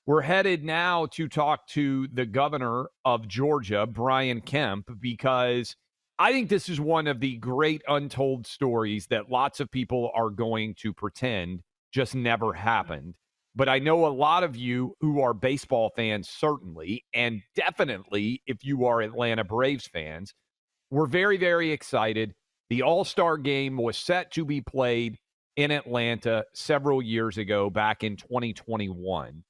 We're headed now to talk to the governor of Georgia, Brian Kemp, because I think this is one of the great untold stories that lots of people are going to pretend just never happened. But I know a lot of you who are baseball fans, certainly, and definitely if you are Atlanta Braves fans, we're very, very excited. The All-Star game was set to be played in Atlanta several years ago, back in 2021.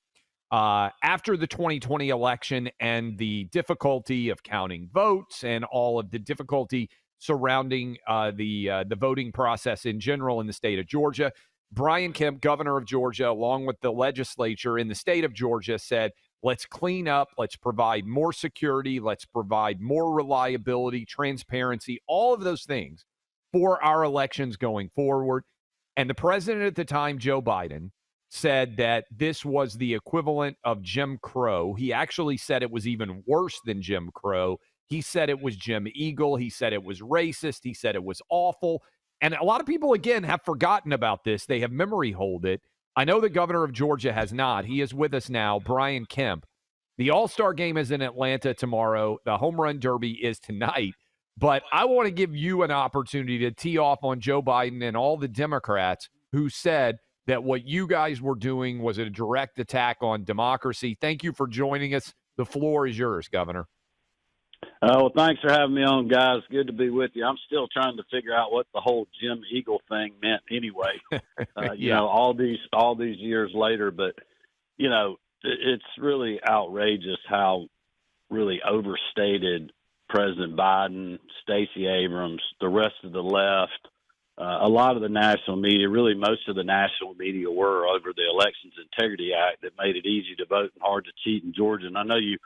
After the 2020 election and the difficulty of counting votes and all of the difficulty surrounding the voting process in general in the state of Georgia, Brian Kemp, governor of Georgia, along with the legislature in the state of Georgia, said, let's clean up, let's provide more security, let's provide more reliability, transparency, all of those things for our elections going forward. And the president at the time, Joe Biden, said that this was the equivalent of Jim Crow. He actually said it was even worse than Jim Crow. He said it was Jim Eagle. He said it was racist. He said it was awful. And a lot of people, again, have forgotten about this. They have memory hold it. I know the governor of Georgia has not. He is with us now, Brian Kemp. The All-Star game is in Atlanta tomorrow. The Home Run Derby is tonight. But I want to give you an opportunity to tee off on Joe Biden and all the Democrats who said that what you guys were doing was a direct attack on democracy. Thank you for joining us. The floor is yours, Governor. Well, thanks for having me on, guys. Good to be with you. I'm still trying to figure out what the whole Jim Eagle thing meant anyway. You know, all these years later, but you know, it's really outrageous how really overstated President Biden, Stacey Abrams, the rest of the left, a lot of the national media, really most of the national media were over the Elections Integrity Act that made it easy to vote and hard to cheat in Georgia. And I know you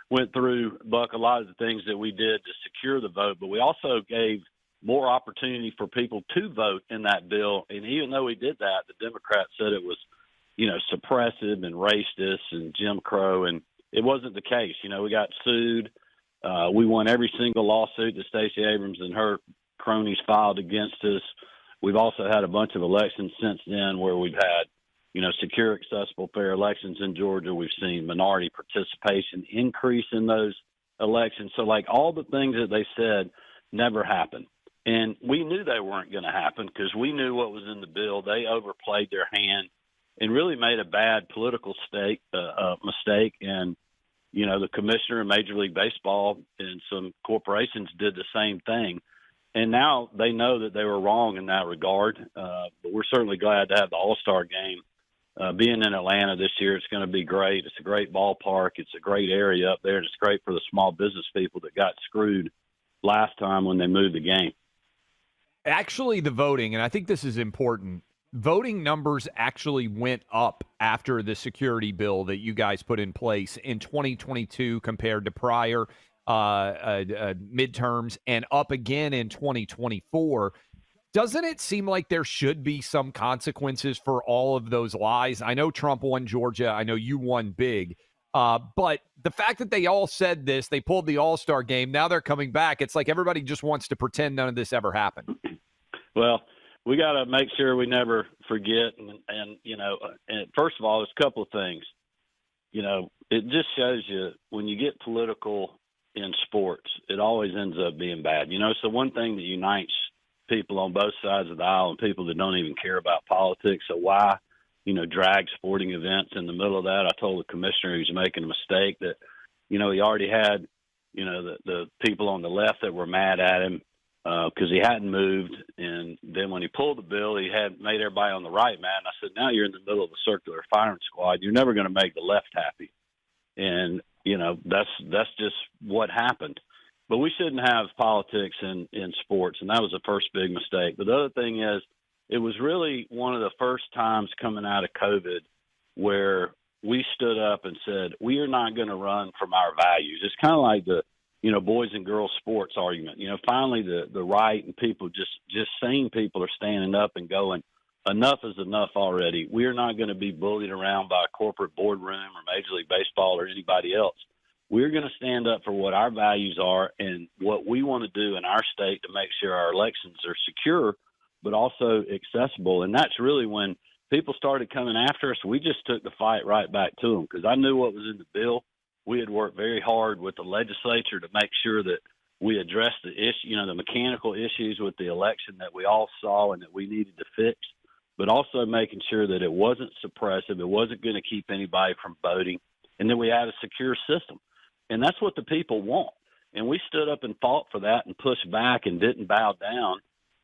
went through, Buck, a lot of the things that we did to secure the vote, but we also gave more opportunity for people to vote in that bill. And even though we did that, the Democrats said it was, you know, suppressive and racist and Jim Crow, and it wasn't the case. You know, we got sued. We won every single lawsuit that Stacey Abrams and her cronies filed against us. We've also had a bunch of elections since then where we've had, you know, secure, accessible, fair elections in Georgia. We've seen minority participation increase in those elections. So, like, all the things that they said never happened. And we knew they weren't going to happen because we knew what was in the bill. They overplayed their hand and really made a bad political mistake. And, you know, the commissioner of Major League Baseball and some corporations did the same thing. And now they know that they were wrong in that regard. But we're certainly glad to have the All-Star game being in Atlanta this year. It's going to be great. It's a great ballpark. It's a great area up there. And it's great for the small business people that got screwed last time when they moved the game. Actually, the voting, and I think this is important, voting numbers actually went up after the security bill that you guys put in place in 2022 compared to prior midterms, and up again in 2024. Doesn't it seem like there should be some consequences for all of those lies? I know Trump won Georgia. I know you won big. But the fact that they all said this, they pulled the All-Star game, now they're coming back. It's like everybody just wants to pretend none of this ever happened. Well, we got to make sure we never forget. And you know, and first of all, there's a couple of things. You know, it just shows you when you get political in sports, it always ends up being bad. You know, so one thing that unites people on both sides of the aisle and people that don't even care about politics. So why, you know, drag sporting events in the middle of that? I told the commissioner he was making a mistake that, you know, he already had, you know, the people on the left that were mad at him because he hadn't moved. And then when he pulled the bill, he had made everybody on the right mad. And I said, now you're in the middle of a circular firing squad. You're never going to make the left happy. And, you know, that's just what happened. But we shouldn't have politics in sports, and that was the first big mistake. But the other thing is, it was really one of the first times coming out of COVID where we stood up and said, we are not going to run from our values. It's kind of like the, you know, boys and girls sports argument. You know, finally the right and people, just sane people are standing up and going, enough is enough already. We are not going to be bullied around by a corporate boardroom or Major League Baseball or anybody else. We're going to stand up for what our values are and what we want to do in our state to make sure our elections are secure, but also accessible. And that's really when people started coming after us. We just took the fight right back to them because I knew what was in the bill. We had worked very hard with the legislature to make sure that we addressed the issue, the mechanical issues with the election that we all saw and that we needed to fix, but also making sure that it wasn't suppressive. It wasn't going to keep anybody from voting. And then we had a secure system. And that's what the people want. And we stood up and fought for that and pushed back and didn't bow down.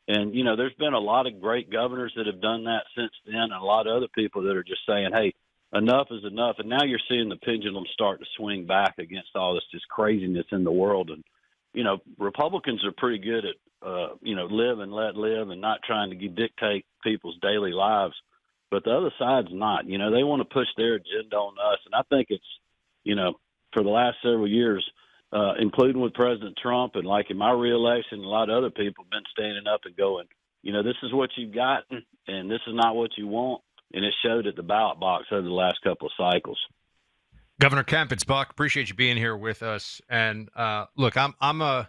And, there's been a lot of great governors that have done that since then, and a lot of other people that are just saying, hey, enough is enough. And now you're seeing the pendulum start to swing back against all this just craziness in the world. And, Republicans are pretty good at, live and let live and not trying to dictate people's daily lives. But the other side's not. They want to push their agenda on us. And I think it's, for the last several years, including with President Trump and like in my reelection, a lot of other people have been standing up and going, this is what you've gotten and this is not what you want. And it showed at the ballot box over the last couple of cycles. Governor Kemp, it's Buck. Appreciate you being here with us. And look, I'm a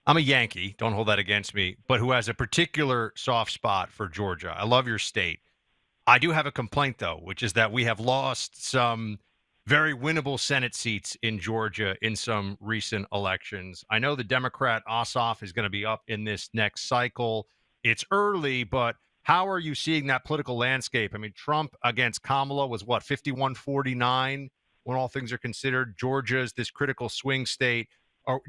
Yankee. Don't hold that against me, but who has a particular soft spot for Georgia. I love your state. I do have a complaint, though, which is that we have lost some very winnable Senate seats in Georgia in some recent elections. I know the Democrat Ossoff is going to be up in this next cycle. It's early, but how are you seeing that political landscape? I mean, Trump against Kamala was 51-49 when all things are considered. Georgia's this critical swing state.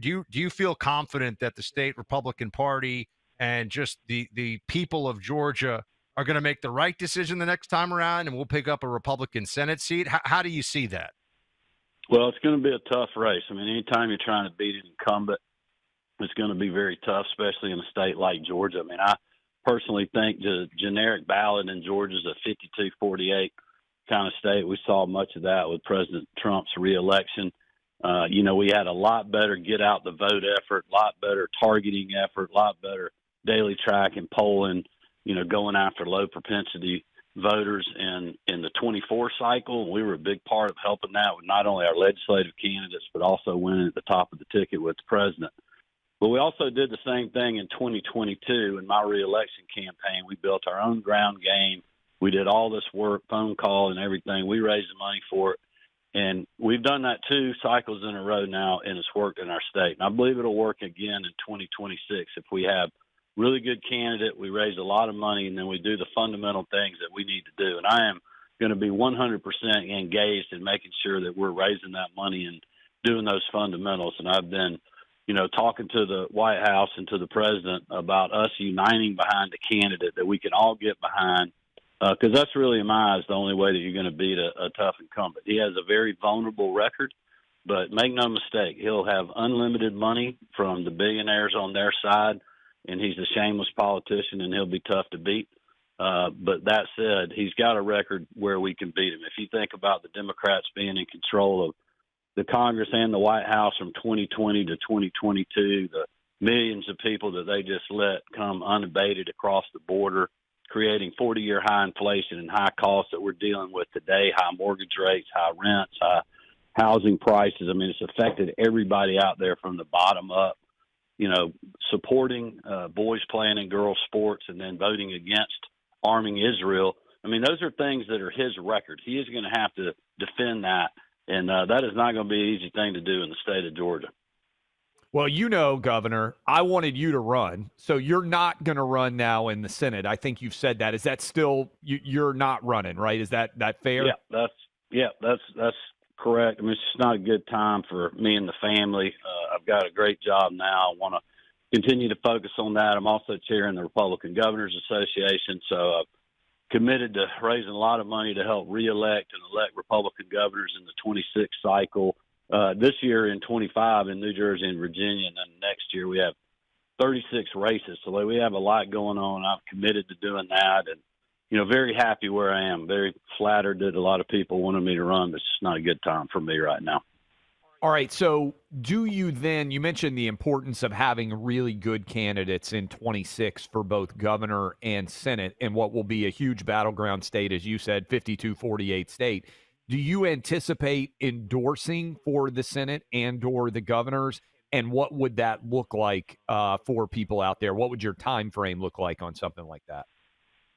Do you feel confident that the state Republican Party and just the people of Georgia are going to make the right decision the next time around and we'll pick up a Republican Senate seat? How do you see that? Well, it's going to be a tough race. I mean, anytime you're trying to beat an incumbent, it's going to be very tough, especially in a state like Georgia. I mean, I personally think the generic ballot in Georgia is a 52-48 kind of state. We saw much of that with President Trump's reelection. We had a lot better get out the vote effort, a lot better targeting effort, a lot better daily tracking, polling, going after low propensity voters in the 24 cycle. We were a big part of helping that with not only our legislative candidates, but also winning at the top of the ticket with the president. But we also did the same thing in 2022 in my reelection campaign. We built our own ground game. We did all this work, phone call and everything. We raised the money for it. And we've done that 2 cycles in a row now, and it's worked in our state. And I believe it'll work again in 2026 if we have really good candidate, we raise a lot of money, and then we do the fundamental things that we need to do. And I am going to be 100% engaged in making sure that we're raising that money and doing those fundamentals. And I've been, talking to the White House and to the president about us uniting behind a candidate that we can all get behind, because that's really, in my eyes, the only way that you're going to beat a tough incumbent. He has a very vulnerable record, but make no mistake, he'll have unlimited money from the billionaires on their side, and he's a shameless politician, and he'll be tough to beat. But that said, he's got a record where we can beat him. If you think about the Democrats being in control of the Congress and the White House from 2020 to 2022, the millions of people that they just let come unabated across the border, creating 40-year high inflation and high costs that we're dealing with today, high mortgage rates, high rents, high housing prices. I mean, it's affected everybody out there from the bottom up. Supporting boys playing in girls sports and then voting against arming Israel. I mean, those are things that are his record. He is going to have to defend that, and that is not going to be an easy thing to do in the state of Georgia. Well, Governor, I wanted you to run, so you're not going to run now in the Senate. I think you've said that. Is that still you're not running, right? Is that fair? Yeah, that's correct. I mean, it's just not a good time for me and the family. I've got a great job now. I want to continue to focus on that. I'm also chairing the Republican Governors Association, so I've committed to raising a lot of money to help reelect and elect Republican governors in the 26th cycle. This year in 25 in New Jersey and Virginia, and then next year we have 36 races. So we have a lot going on. I'm committed to doing that, and very happy where I am. Very flattered that a lot of people wanted me to run, but it's just not a good time for me right now. All right. So do you then, you mentioned the importance of having really good candidates in 26 for both governor and Senate in what will be a huge battleground state, as you said, 52-48 state. Do you anticipate endorsing for the Senate and or the governors? And what would that look like for people out there? What would your time frame look like on something like that?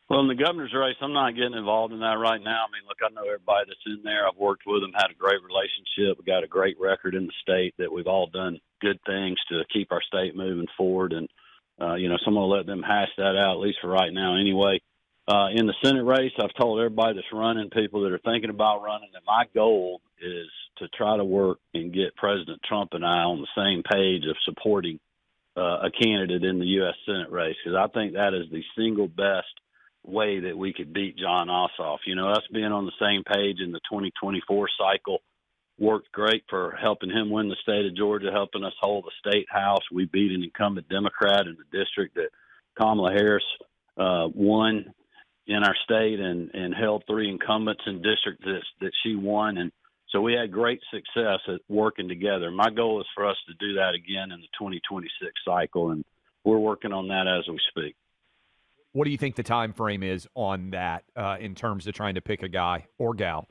Well, in the governor's race, I'm not getting involved in that right now. I mean, look, I know everybody that's in there. I've worked with them, had a great relationship. We got a great record in the state that we've all done good things to keep our state moving forward. And, so I'm going to let them hash that out, at least for right now anyway. In the Senate race, I've told everybody that's running, people that are thinking about running, that my goal is to try to work and get President Trump and I on the same page of supporting a candidate in the U.S. Senate race, because I think that is the single best way that we could beat John Ossoff. Us being on the same page in the 2024 cycle worked great for helping him win the state of Georgia, helping us hold the state house. We beat an incumbent Democrat in the district that Kamala Harris won in our state and held 3 incumbents in districts that she won. And so we had great success at working together. My goal is for us to do that again in the 2026 cycle, and we're working on that as we speak. What do you think the time frame is on that in terms of trying to pick a guy or gal?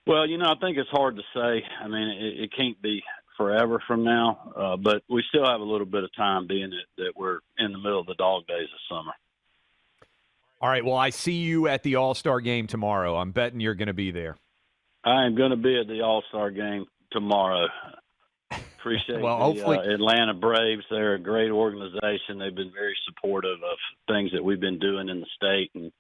Well, I think it's hard to say. I mean, it can't be forever from now, but we still have a little bit of time, being that we're in the middle of the dog days of summer. All right, well, I see you at the All-Star game tomorrow. I'm betting you're going to be there. I am going to be at the All-Star game tomorrow. Appreciate well, the hopefully Atlanta Braves. They're a great organization. They've been very supportive of things that we've been doing in the state. And,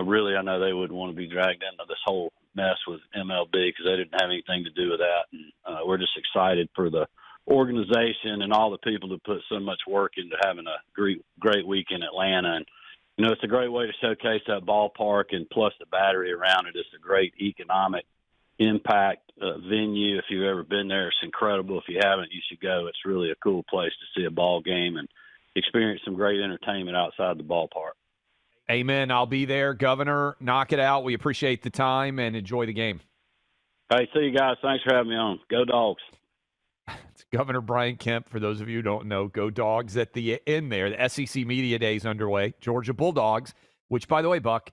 really, I know they wouldn't want to be dragged into this whole mess with MLB because they didn't have anything to do with that. And we're just excited for the organization and all the people that put so much work into having a great week in Atlanta. And, it's a great way to showcase that ballpark, and plus the battery around it. It's a great economic impact venue. If you've ever been there, it's incredible. If you haven't, you should go. It's really a cool place to see a ball game and experience some great entertainment outside the ballpark. Amen. I'll be there. Governor, knock it out. We appreciate the time and enjoy the game. Hey, see you guys. Thanks for having me on. Go Dogs. It's Governor Brian Kemp. For those of you who don't know, go Dogs at the end there. The SEC Media Day is underway. Georgia Bulldogs, which, by the way, Buck,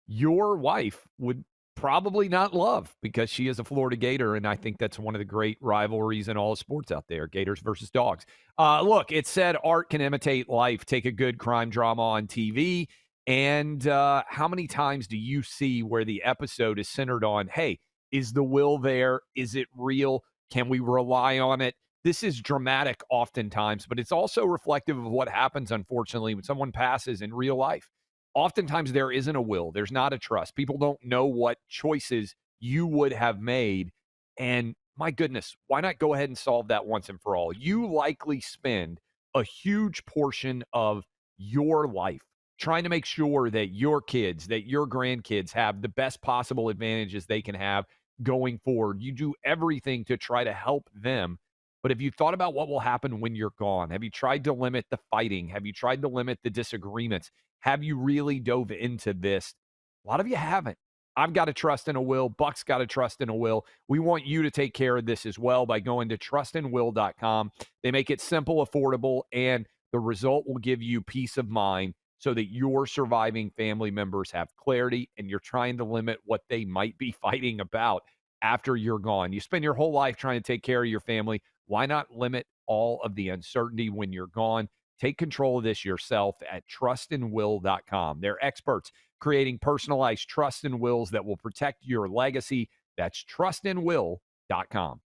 your wife would probably not love because she is a Florida Gator, and I think that's one of the great rivalries in all of sports out there, Gators versus Dogs. Look, it said art can imitate life. Take a good crime drama on TV, and how many times do you see where the episode is centered on, hey, is the will there? Is it real? Can we rely on it? This is dramatic oftentimes, but it's also reflective of what happens, unfortunately, when someone passes in real life. Oftentimes there isn't a will. There's not a trust. People don't know what choices you would have made. And my goodness, why not go ahead and solve that once and for all? You likely spend a huge portion of your life trying to make sure that your kids, that your grandkids have the best possible advantages they can have going forward. You do everything to try to help them. But have you thought about what will happen when you're gone? Have you tried to limit the fighting? Have you tried to limit the disagreements? Have you really dove into this? A lot of you haven't. I've got to trust in a will. Buck's got to trust in a will. We want you to take care of this as well by going to trustinwill.com. They make it simple, affordable, and the result will give you peace of mind so that your surviving family members have clarity and you're trying to limit what they might be fighting about after you're gone. You spend your whole life trying to take care of your family. Why not limit all of the uncertainty when you're gone? Take control of this yourself at trustinwill.com. They're experts creating personalized trust and wills that will protect your legacy. That's trustinwill.com.